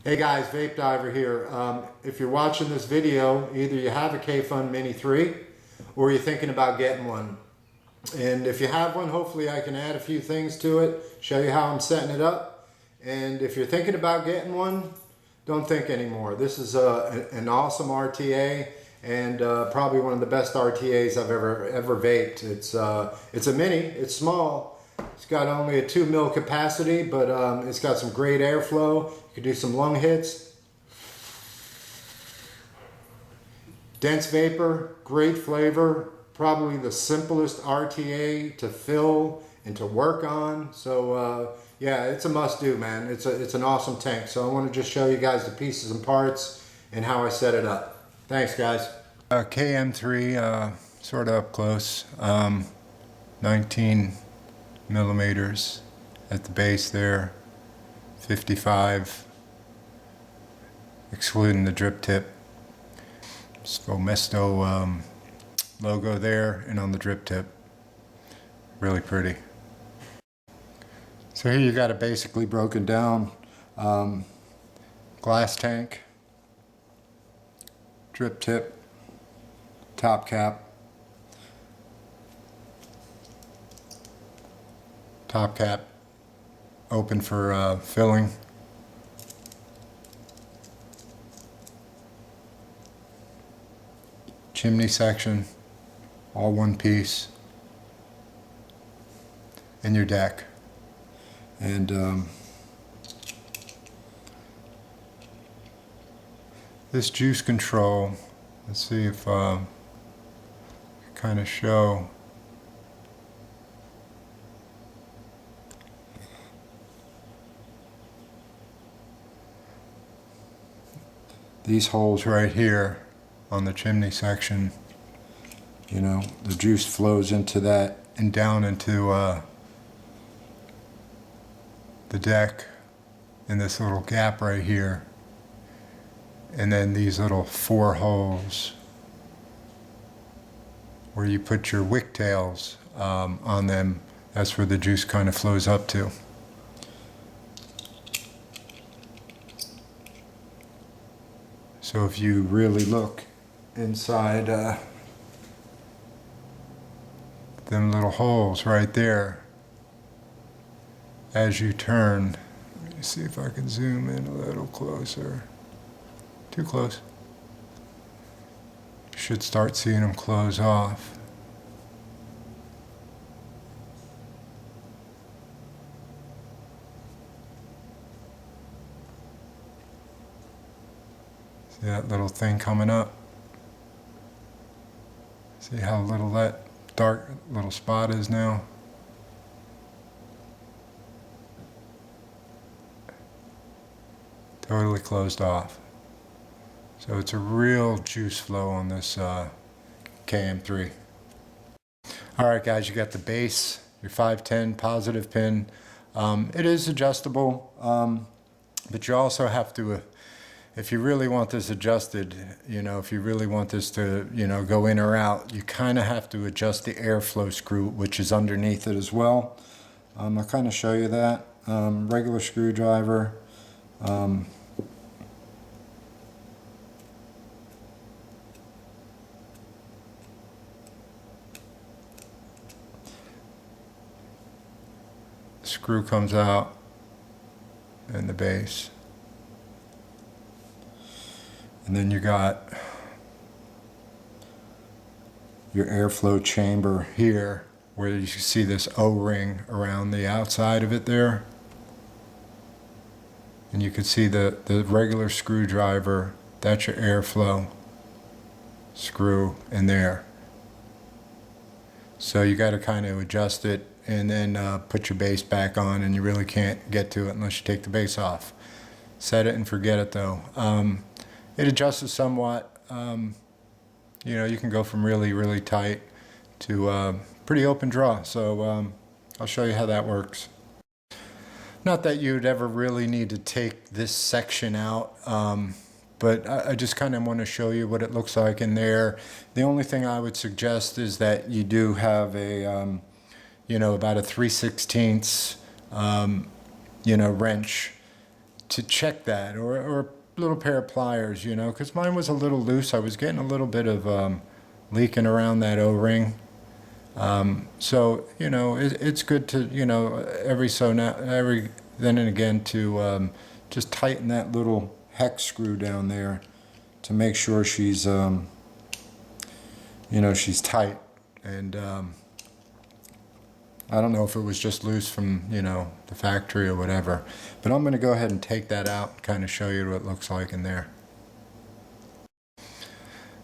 Hey guys, Vape Diver here. If you're watching this video, either you have a Kayfun Mini 3 or you're thinking about getting one. And if you have one, hopefully I can add a few things to it, show you how I'm setting it up. And if you're thinking about getting one, don't think anymore. This is an awesome RTA and probably one of the best RTAs I've ever vaped. It's a mini, it's small. It's got only a 2 mil capacity, but it's got some great airflow. You can do some lung hits. Dense vapor, great flavor. Probably the simplest RTA to fill and to work on. So yeah, it's a must-do, man. It's an awesome tank. So I want to just show you guys the pieces and parts and how I set it up. Thanks, guys. KM3, sort of up close. 19 millimeters at the base there, 55 excluding the drip tip. Svoemesto logo there and on the drip tip, really pretty. So here you got it basically broken down. Glass tank, drip tip, top cap, open for filling, chimney section, all one piece, and your deck. And this juice control, let's see if I kind of show. These holes right here on the chimney section, you know, the juice flows into that and down into the deck in this little gap right here. And then these little 4 holes where you put your wick tails on them, that's where the juice kind of flows up to. So if you really look inside them little holes right there, as you turn, let me see if I can zoom in a little closer. Too close. You should start seeing them close off. See that little thing coming up? See how little that dark little spot is now? Totally closed off. So it's a real juice flow on this KM3. Alright guys, you got the base, your 510 positive pin. It is adjustable, but you also have to, if you really want this adjusted, you know, if you really want this to, you know, go in or out, you kind of have to adjust the airflow screw, which is underneath it as well. I'll kind of show you that. Regular screwdriver. Screw comes out and the base. And then you got your airflow chamber here where you see this O-ring around the outside of it there. And you can see the regular screwdriver, that's your airflow screw in there. So you got to kind of adjust it and then put your base back on, and you really can't get to it unless you take the base off. Set it and forget it though. It adjusts somewhat. You know, you can go from really, really tight to pretty open draw. So I'll show you how that works. Not that you'd ever really need to take this section out, but I just kind of want to show you what it looks like in there. The only thing I would suggest is that you do have a, you know, about a 3/16 you know, wrench to check that, or a little pair of pliers, you know, because mine was a little loose. I was getting a little bit of leaking around that O-ring. So, you know, it's good to, you know, every then and again to just tighten that little hex screw down there to make sure she's, you know, she's tight. And I don't know if it was just loose from, you know, the factory or whatever. But I'm going to go ahead and take that out and kind of show you what it looks like in there.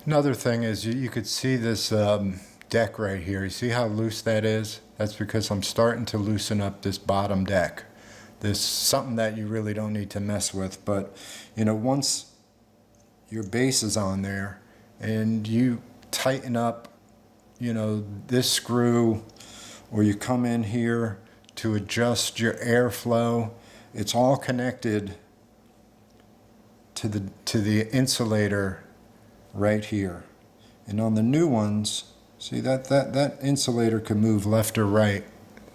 Another thing is you could see this deck right here. You see how loose that is? That's because I'm starting to loosen up this bottom deck. This is something that you really don't need to mess with. But, you know, once your base is on there and you tighten up, you know, this screw, or you come in here to adjust your airflow, it's all connected to the insulator right here. And on the new ones, see that insulator can move left or right.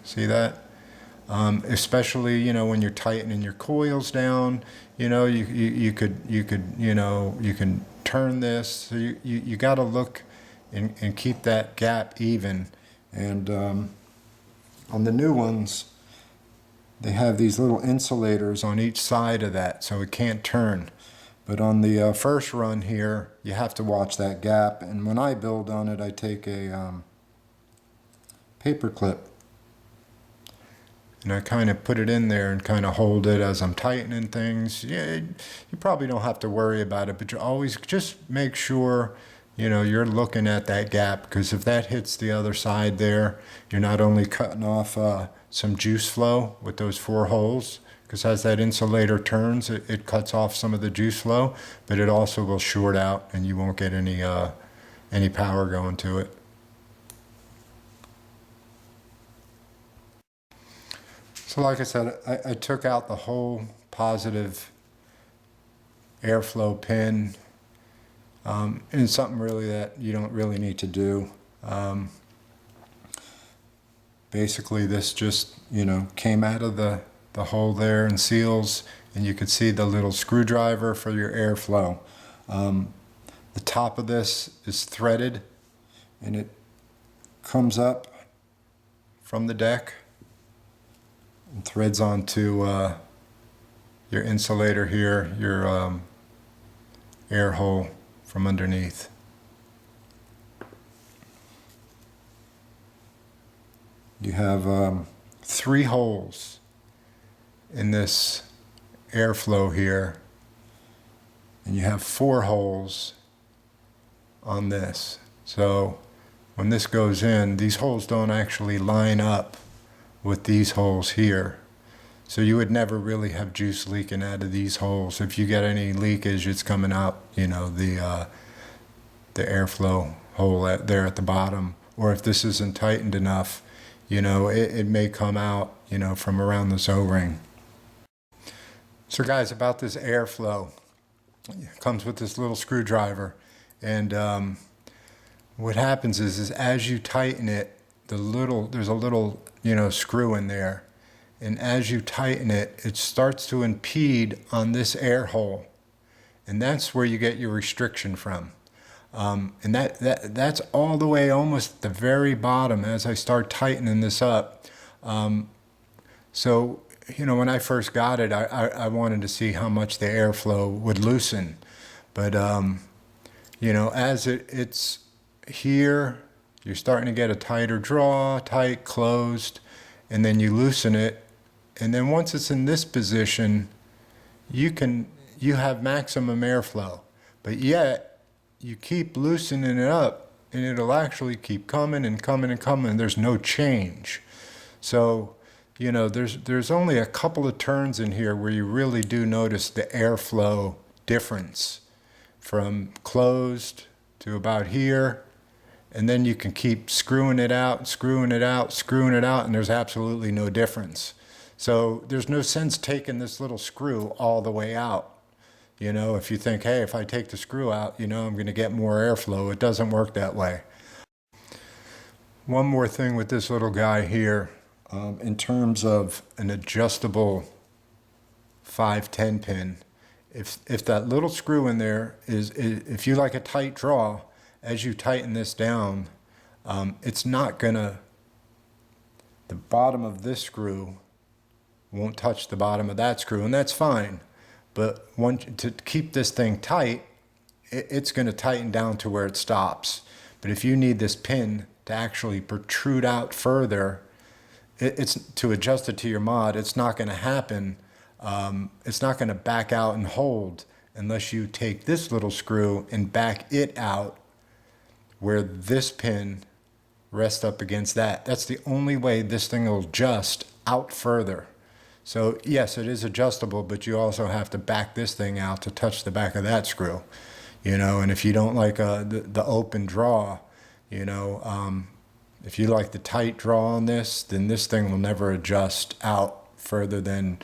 See that? Especially, you know, when you're tightening your coils down, you know, you could you know, you can turn this. So you got to look and keep that gap even. And on the new ones, they have these little insulators on each side of that, so it can't turn. But on the first run here, you have to watch that gap. And when I build on it, I take a paper clip and I kind of put it in there and kind of hold it as I'm tightening things. Yeah, you probably don't have to worry about it, but you always just make sure, you know, you're looking at that gap, because if that hits the other side there, you're not only cutting off some juice flow with those 4 holes, because as that insulator turns, it cuts off some of the juice flow, but it also will short out and you won't get any power going to it. So like I said, I took out the whole positive airflow pin. And it's something really that you don't really need to do. Basically this just, you know, came out of the hole there and seals, and you could see the little screwdriver for your airflow. The top of this is threaded and it comes up from the deck and threads onto your insulator here, your air hole from underneath. You have 3 holes in this airflow here, and you have 4 holes on this. So when this goes in, these holes don't actually line up with these holes here. So you would never really have juice leaking out of these holes. If you get any leakage, it's coming out, you know, the airflow hole there at the bottom. Or if this isn't tightened enough, you know, it may come out, you know, from around this O-ring. So guys, about this airflow, it comes with this little screwdriver. And what happens is as you tighten it, there's a little, you know, screw in there. And as you tighten it, it starts to impede on this air hole. And that's where you get your restriction from. And that's all the way almost at the very bottom as I start tightening this up. So, you know, when I first got it, I wanted to see how much the airflow would loosen. But, you know, as it's here, you're starting to get a tighter draw, tight, closed, and then you loosen it. And then once it's in this position, you have maximum airflow. But yet, you keep loosening it up, and it'll actually keep coming and coming and coming, and there's no change. So, you know, there's only a couple of turns in here where you really do notice the airflow difference from closed to about here, and then you can keep screwing it out, screwing it out, screwing it out, and there's absolutely no difference. So there's no sense taking this little screw all the way out. You know, if you think, hey, if I take the screw out, you know, I'm going to get more airflow. It doesn't work that way. One more thing with this little guy here, in terms of an adjustable 5-10 pin. If that little screw in there if you like a tight draw, as you tighten this down, it's not gonna, the bottom of this screw won't touch the bottom of that screw, and that's fine. But to keep this thing tight, it's going to tighten down to where it stops. But if you need this pin to actually protrude out further, it's to adjust it to your mod, it's not going to happen. It's not going to back out and hold unless you take this little screw and back it out where this pin rests up against that. That's the only way this thing will adjust out further. So yes, it is adjustable, but you also have to back this thing out to touch the back of that screw, you know. And if you don't like the open draw, you know, if you like the tight draw on this, then this thing will never adjust out further than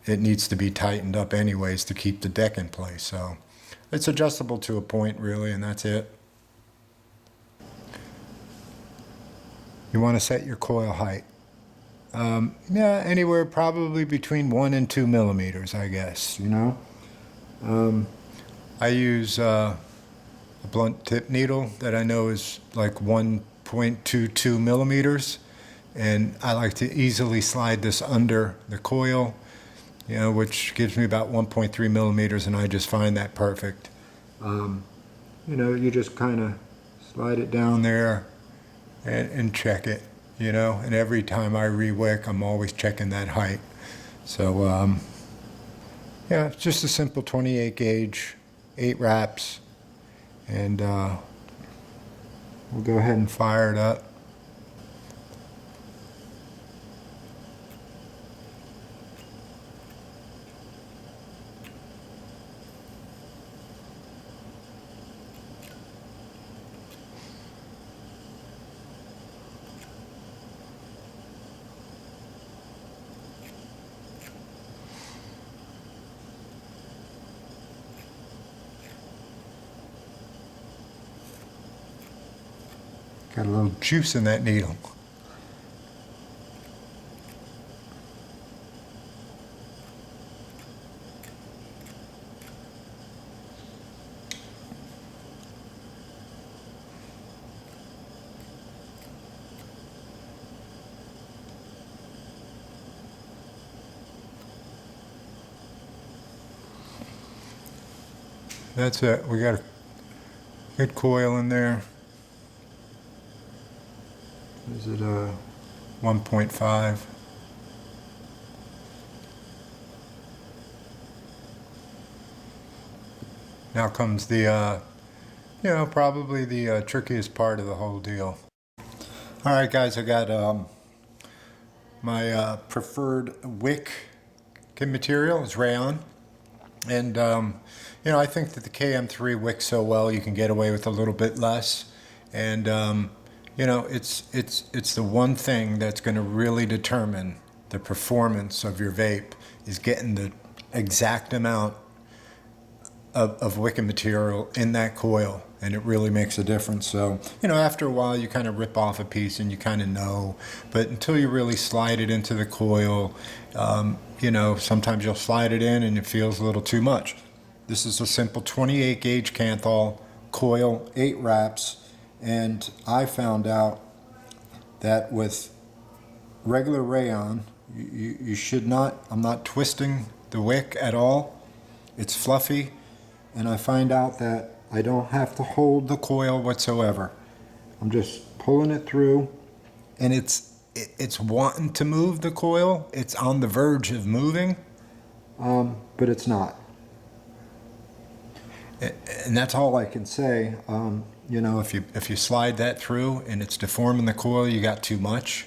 it needs to be tightened up anyways to keep the deck in place. So it's adjustable to a point, really, and that's it. You want to set your coil height. Yeah, anywhere probably between 1 and 2 millimeters, I guess, you know. I use a blunt tip needle that I know is like 1.22 millimeters, and I like to easily slide this under the coil, you know, which gives me about 1.3 millimeters, and I just find that perfect. You know, you just kind of slide it down there and check it. You know, and every time I re-wick, I'm always checking that height. So, yeah, it's just a simple 28 gauge, 8 wraps, and we'll go ahead and fire it up. Got a little juice in that needle. That's it. We got a good coil in there. Is it a 1.5? Now comes the, you know, probably the trickiest part of the whole deal. All right, guys, I got my preferred wick material is rayon, and you know, I think that the KM3 wicks so well you can get away with a little bit less, and you know, it's the one thing that's going to really determine the performance of your vape is getting the exact amount of wicking material in that coil, and it really makes a difference. So, you know, after a while you kind of rip off a piece and you kind of know, but until you really slide it into the coil, you know, sometimes you'll slide it in and it feels a little too much. This is a simple 28 gauge Kanthal coil, 8 wraps. And I found out that with regular rayon, you should not, I'm not twisting the wick at all. It's fluffy, and I find out that I don't have to hold the coil whatsoever. I'm just pulling it through, and it's wanting to move the coil. It's on the verge of moving, but it's not. And that's all I can say. You know, if you slide that through and it's deforming the coil, you got too much.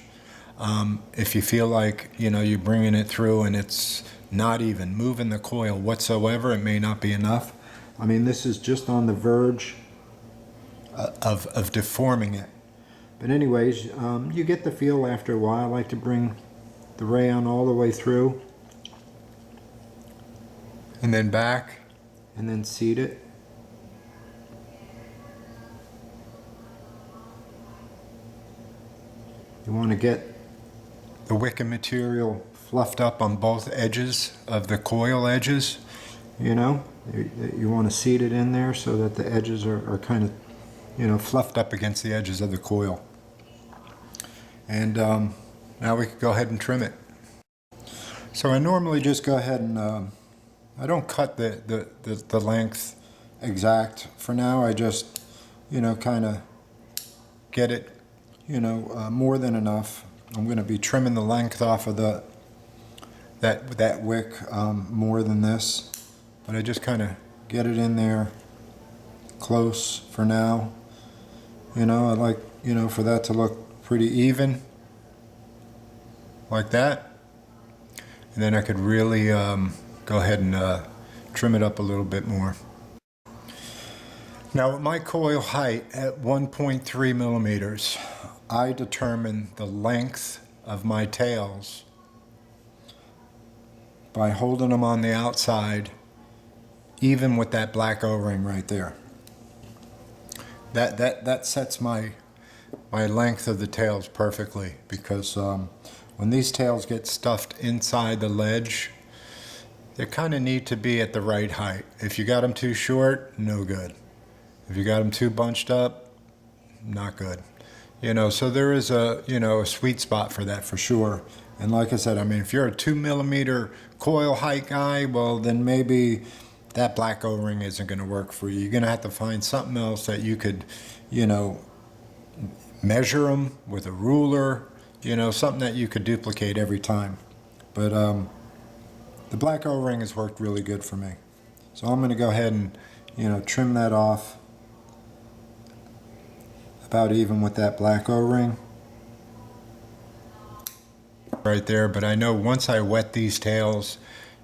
If you feel like, you know, you're bringing it through and it's not even moving the coil whatsoever, it may not be enough. I mean, this is just on the verge of deforming it. But anyways, you get the feel after a while. I like to bring the rayon all the way through, and then back, and then seat it. You want to get the wicking material fluffed up on both edges of the coil edges. You know, you want to seat it in there so that the edges are kind of, you know, fluffed up against the edges of the coil. And now we can go ahead and trim it. So I normally just go ahead and I don't cut the length exact for now. I just, you know, kind of get it, you know, more than enough. I'm going to be trimming the length off of that wick more than this, but I just kind of get it in there close for now. You know, I like, you know, for that to look pretty even like that. And then I could really go ahead and trim it up a little bit more. Now with my coil height at 1.3 millimeters, I determine the length of my tails by holding them on the outside, even with that black O-ring right there. That sets my length of the tails perfectly, because when these tails get stuffed inside the ledge, they kind of need to be at the right height. If you got them too short, no good. If you got them too bunched up, not good. You know, so there is a, you know, a sweet spot for that for sure. And like I said, I mean, if you're a 2 millimeter coil height guy, well, then maybe that black O-ring isn't going to work for you. You're going to have to find something else that you could, you know, measure them with a ruler, you know, something that you could duplicate every time. But the black O-ring has worked really good for me. So I'm going to go ahead and, you know, trim that off about even with that black O-ring right there. But I know once I wet these tails,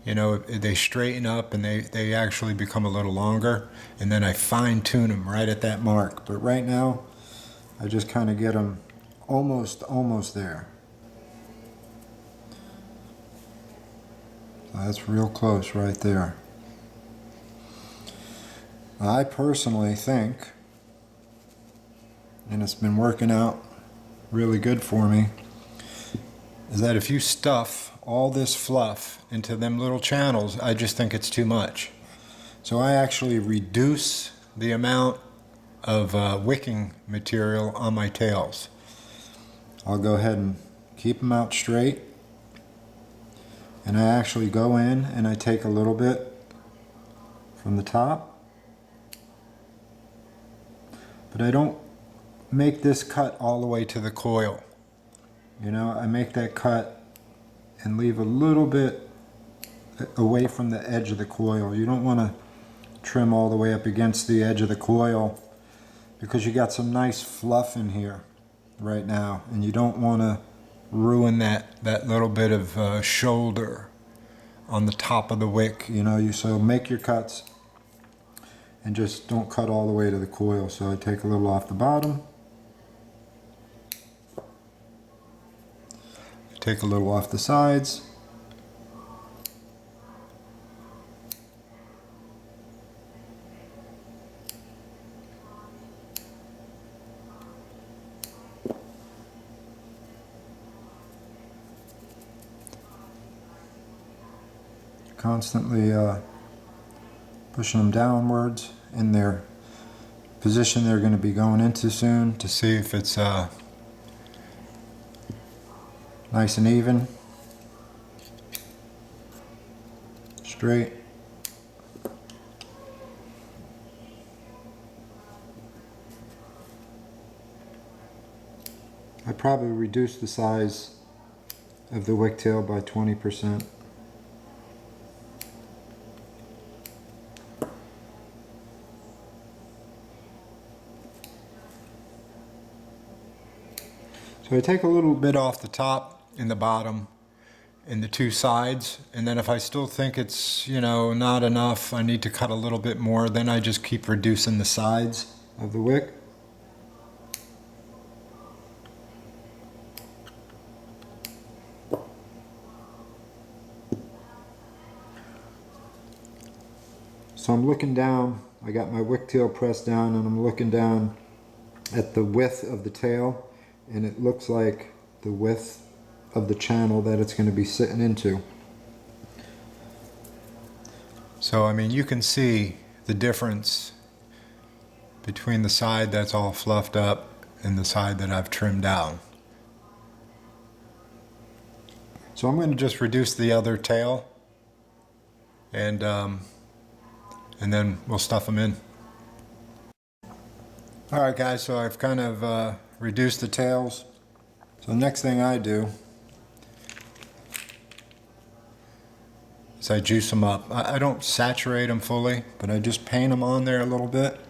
you know, they straighten up and they actually become a little longer, and then I fine tune them right at that mark. But right now I just kind of get them almost there. So that's real close right there. I personally think, and it's been working out really good for me, is that if you stuff all this fluff into them little channels, I just think it's too much. So I actually reduce the amount of wicking material on my tails. I'll go ahead and keep them out straight, and I actually go in and I take a little bit from the top, but I don't make this cut all the way to the coil. You know, I make that cut and leave a little bit away from the edge of the coil. You don't want to trim all the way up against the edge of the coil, because you got some nice fluff in here right now, and you don't want to ruin that little bit of shoulder on the top of the wick. You know, so make your cuts and just don't cut all the way to the coil. So I take a little off the bottom, take a little off the sides, constantly pushing them downwards in their position they're going to be going into soon, to see if it's nice and even, straight. I probably reduced the size of the wick tail by 20%. So I take a little bit off the top and the bottom and the two sides, and then if I still think it's, you know, not enough, I need to cut a little bit more, then I just keep reducing the sides of the wick. So I'm looking down, I got my wick tail pressed down, and I'm looking down at the width of the tail, and it looks like the width of the channel that it's going to be sitting into. So, I mean, you can see the difference between the side that's all fluffed up and the side that I've trimmed down. So I'm going to just reduce the other tail, and then we'll stuff them in. Alright guys, so I've kind of reduced the tails. So the next thing I do is I juice them up. I don't saturate them fully, but I just paint them on there a little bit.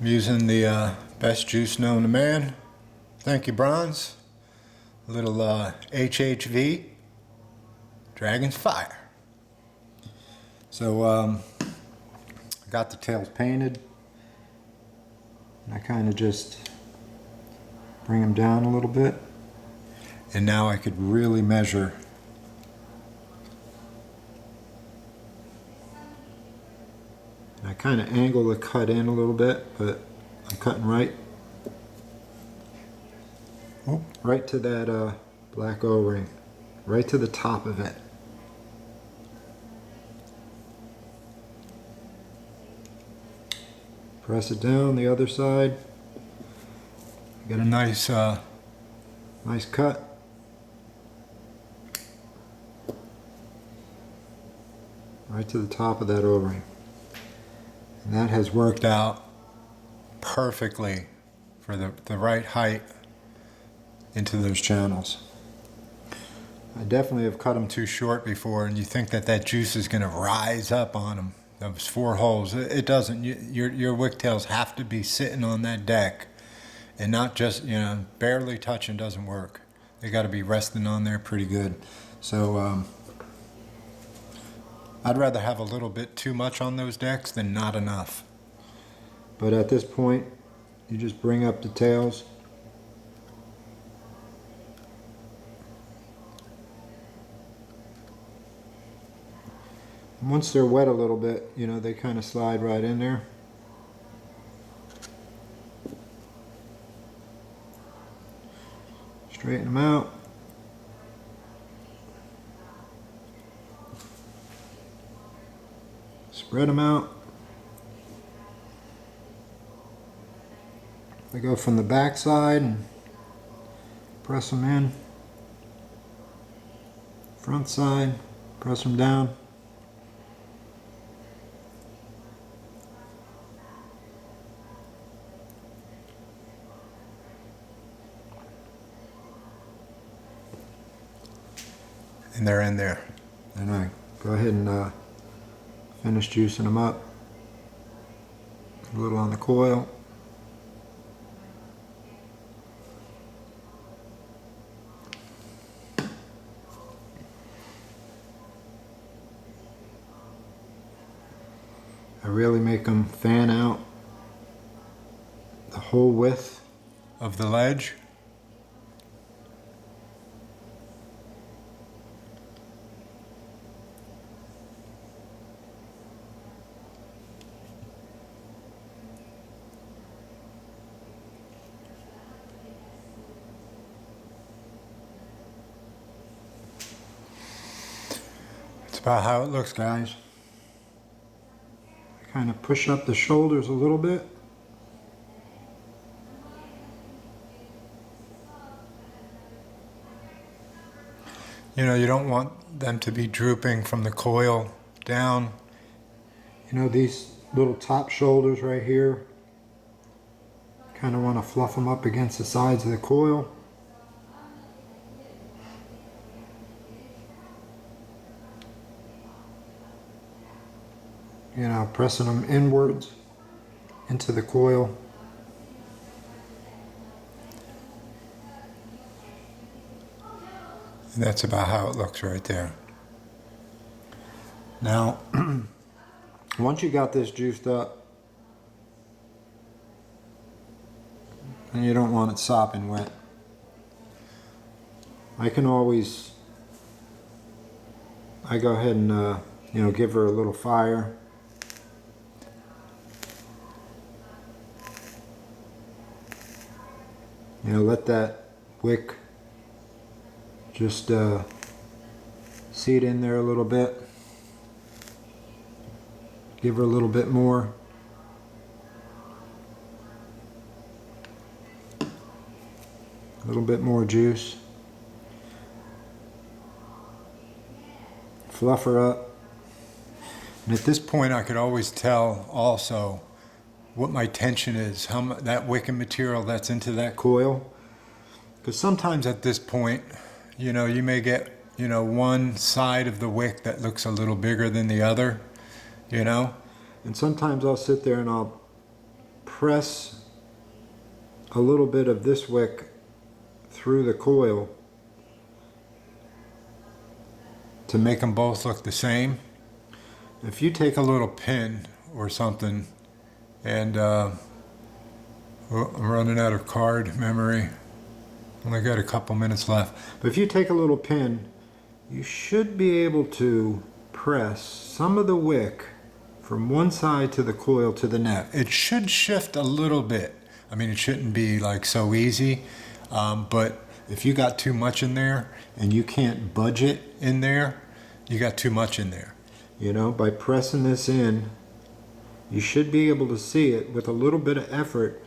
I'm using the best juice known to man. Thank you, Bronze. A little HHV, Dragon's Fire. So I got the tails painted, and I kind of just bring them down a little bit, and now I could really measure. I kind of angle the cut in a little bit, but I'm cutting right to that black O-ring, right to the top of it. Press it down the other side. Get a nice nice cut. Right to the top of that O-ring. And that has worked out perfectly for the right height into those channels. I definitely have cut them too short before, and you think that that juice is going to rise up on them, those 4 holes. It doesn't. Your wick tails have to be sitting on that deck and not just, you know, barely touching doesn't work. They got to be resting on there pretty good. So I'd rather have a little bit too much on those decks than not enough. But at this point, you just bring up the tails. And once they're wet a little bit, you know, they kind of slide right in there. Straighten them out. Spread them out. I go from the back side and press them in. Front side, press them down. And they're in there. And I go ahead and finish juicing them up. A little on the coil. I really make them fan out the whole width of the ledge. That's about how it looks, guys. Kind of push up the shoulders a little bit. You know, you don't want them to be drooping from the coil down. You know, these little top shoulders right here, kind of want to fluff them up against the sides of the coil. You know, pressing them inwards into the coil. And that's about how it looks right there. Now, once you got this juiced up, and you don't want it sopping wet. I go ahead and give her a little fire. Let that wick just seat in there a little bit. Give her a little bit more. A little bit more juice. Fluff her up. And at this point I could always tell also what my tension is, how much that wicking material that's into that coil. Because sometimes at this point, you may get, one side of the wick that looks a little bigger than the other, And sometimes I'll sit there and I'll press a little bit of this wick through the coil to make them both look the same. If you take a little pin or something, and I'm running out of card memory. Only got a couple minutes left. But if you take a little pin, you should be able to press some of the wick from one side to the coil to the net. It should shift a little bit. I mean, it shouldn't be like so easy, but if you got too much in there and you can't budge it in there, you got too much in there. By pressing this in, you should be able to see it with a little bit of effort.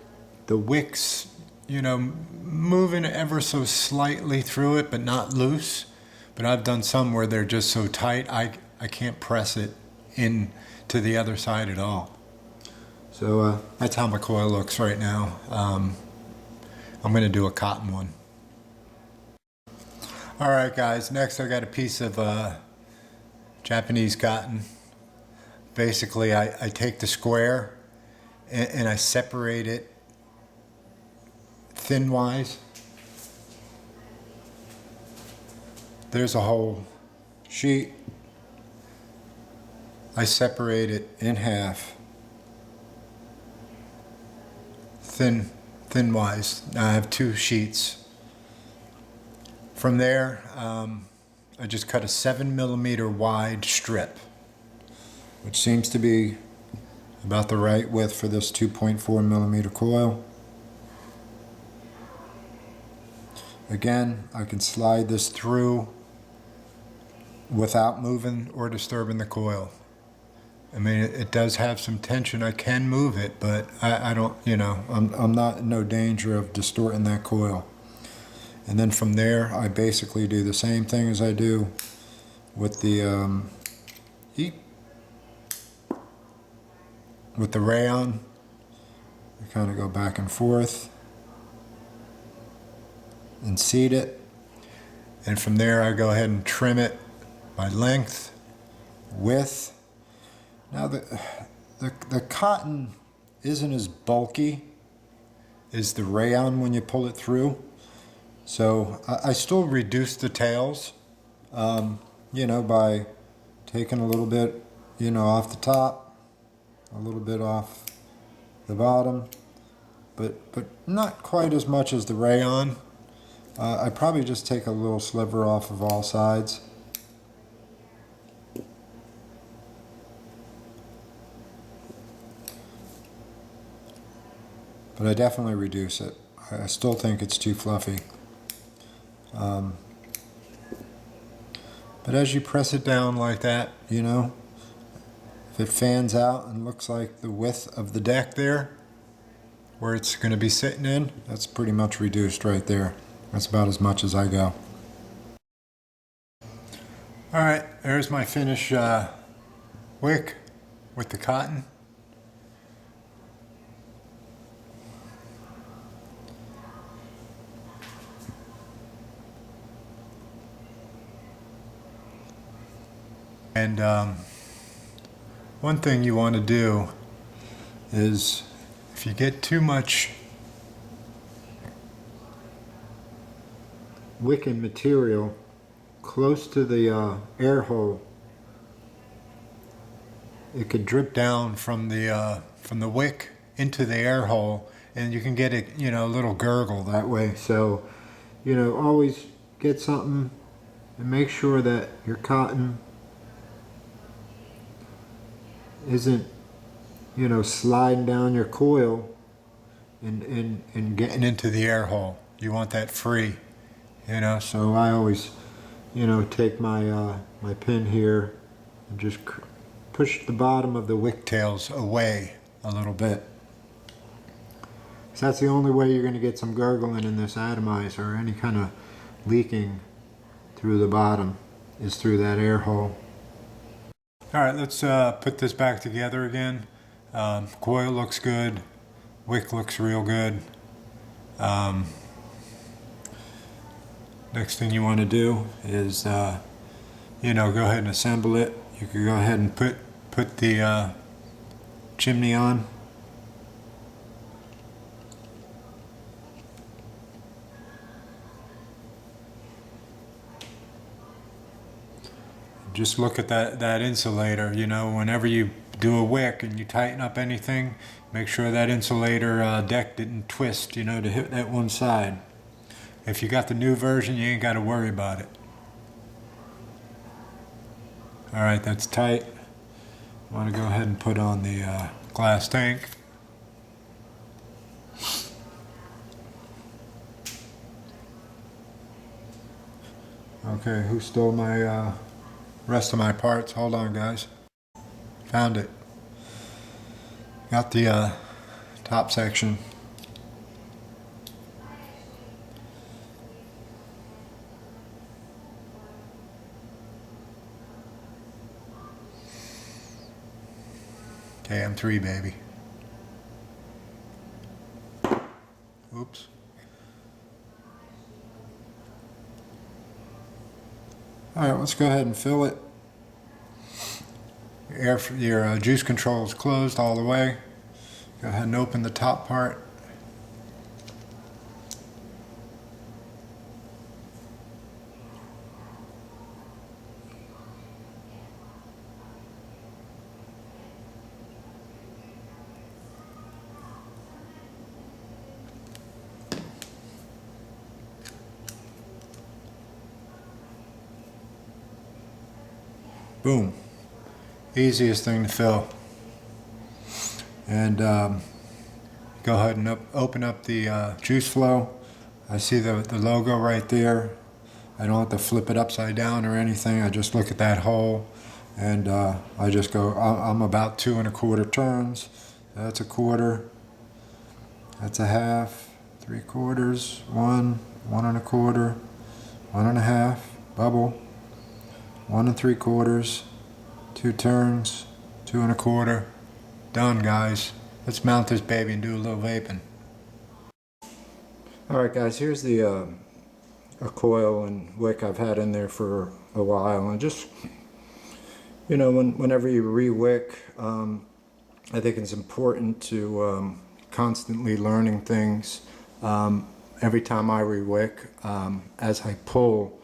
The wicks, moving ever so slightly through it, but not loose. But I've done some where they're just so tight, I can't press it in to the other side at all. So that's how my coil looks right now. I'm going to do a cotton one. All right, guys. Next, I got a piece of Japanese cotton. Basically, I take the square and I separate it thin-wise. There's a whole sheet. I separate it in half, thin-wise. Now I have two sheets. From there, I just cut a 7mm wide strip, which seems to be about the right width for this 2.4mm coil. Again, I can slide this through without moving or disturbing the coil. I mean, it does have some tension. I can move it, but I don't, I'm not in no danger of distorting that coil. And then from there, I basically do the same thing as I do with the with the rayon. I kind of go back and forth and seat it. And from there, I go ahead and trim it by length, width. Now the cotton isn't as bulky as the rayon when you pull it through. So I still reduce the tails, by taking a little bit, off the top, a little bit off the bottom, but not quite as much as the rayon. I probably just take a little sliver off of all sides. But I definitely reduce it. I still think it's too fluffy. But as you press it down like that, if it fans out and looks like the width of the deck there, where it's going to be sitting in, that's pretty much reduced right there. That's about as much as I go. Alright, there's my finished wick with the cotton. And one thing you want to do is, if you get too much wicking material close to the air hole, it could drip down from the wick into the air hole and you can get a, you know, a little gurgle that way. So, you know, always get something and make sure that your cotton isn't, you know, sliding down your coil and getting into the air hole. You want that free, you know. So I always, you know, take my my pin here and just push the bottom of the wick tails away a little bit. So that's the only way you're going to get some gurgling in this atomizer, or any kind of leaking through the bottom, is through that air hole. Alright, let's put this back together again. Coil looks good. Wick looks real good. Next thing you want to do is, you know, go ahead and assemble it. You could go ahead and put the chimney on. Just look at that insulator, you know, whenever you do a wick and you tighten up anything, make sure that insulator deck didn't twist, you know, to hit that one side. If you got the new version, you ain't got to worry about it. Alright, that's tight. I want to go ahead and put on the glass tank. Okay, who stole my rest of my parts? Hold on, guys. Found it. Got the top section. KM3, baby. Oops. Alright, let's go ahead and fill it. Your juice control is closed all the way. Go ahead and open the top part. Boom. Easiest thing to fill. And go ahead and open up the juice flow. I see the logo right there. I don't have to flip it upside down or anything. I just look at that hole, and I just go, I'm about 2 1/4 turns. That's a quarter. That's a half. 3/4. 1, 1 1/4, 1 1/2, bubble. 1 3/4, 2 turns, 2 1/4. Done, guys. Let's mount this baby and do a little vaping. Alright guys, here's the a coil and wick I've had in there for a while, and just, you know, whenever you re-wick, I think it's important to constantly learning things. Every time I re-wick, as I pull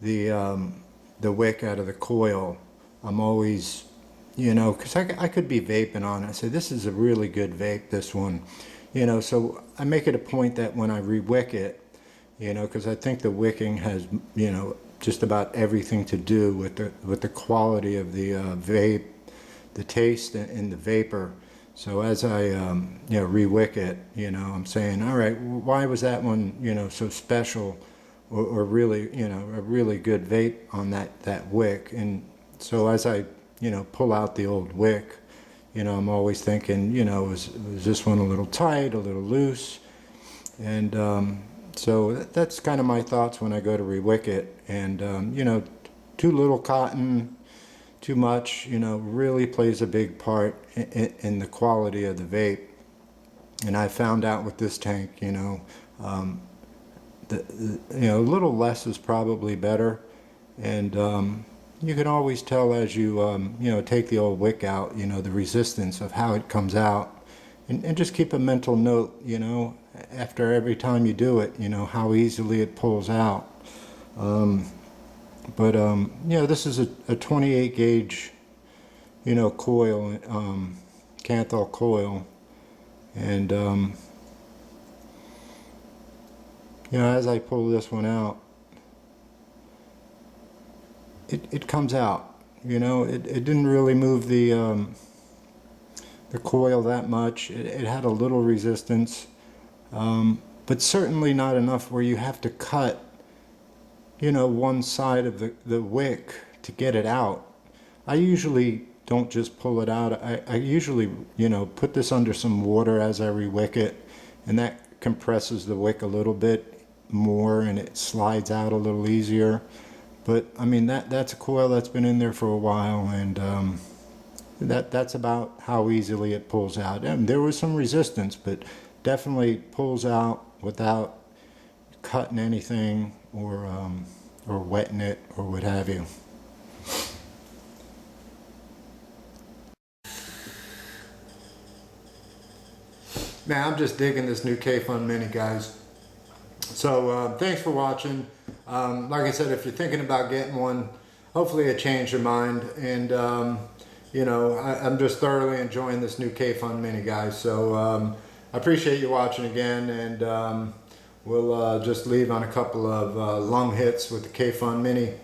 the wick out of the coil, I'm always, you know, because I could be vaping on it. I say, this is a really good vape, this one, you know. So I make it a point that when I re-wick it, you know, because I think the wicking has, you know, just about everything to do with the quality of the vape, the taste, and the vapor. So as I you know, re-wick it, you know, I'm saying, all right, why was that one, you know, so special? Or really, you know, a really good vape on that wick. And so as I, you know, pull out the old wick, you know, I'm always thinking, you know, was this one a little tight, a little loose? And so that's kind of my thoughts when I go to re-wick it. And you know, too little cotton, too much, you know, really plays a big part in the quality of the vape. And I found out with this tank, you know, you know, a little less is probably better. And you can always tell as you you know, take the old wick out, you know, the resistance of how it comes out, and just keep a mental note, you know, after every time you do it, you know, how easily it pulls out. But you know, this is a 28 gauge, you know, coil, Canthal coil, and you know, as I pull this one out, it comes out. You know, it didn't really move the coil that much. It had a little resistance, but certainly not enough where you have to cut, you know, one side of the wick to get it out. I usually don't just pull it out. I usually, you know, put this under some water as I re-wick it, and that compresses the wick a little bit more and it slides out a little easier. But I mean, that's a coil that's been in there for a while, and that's about how easily it pulls out. And there was some resistance, but definitely pulls out without cutting anything or wetting it or what have you. Man, I'm just digging this new kayfun Mini, guys. So thanks for watching. Like I said, if you're thinking about getting one, hopefully it changed your mind. And you know, I'm just thoroughly enjoying this new kayfun Mini, guys. So I appreciate you watching again, and we'll just leave on a couple of lung hits with the kayfun Mini.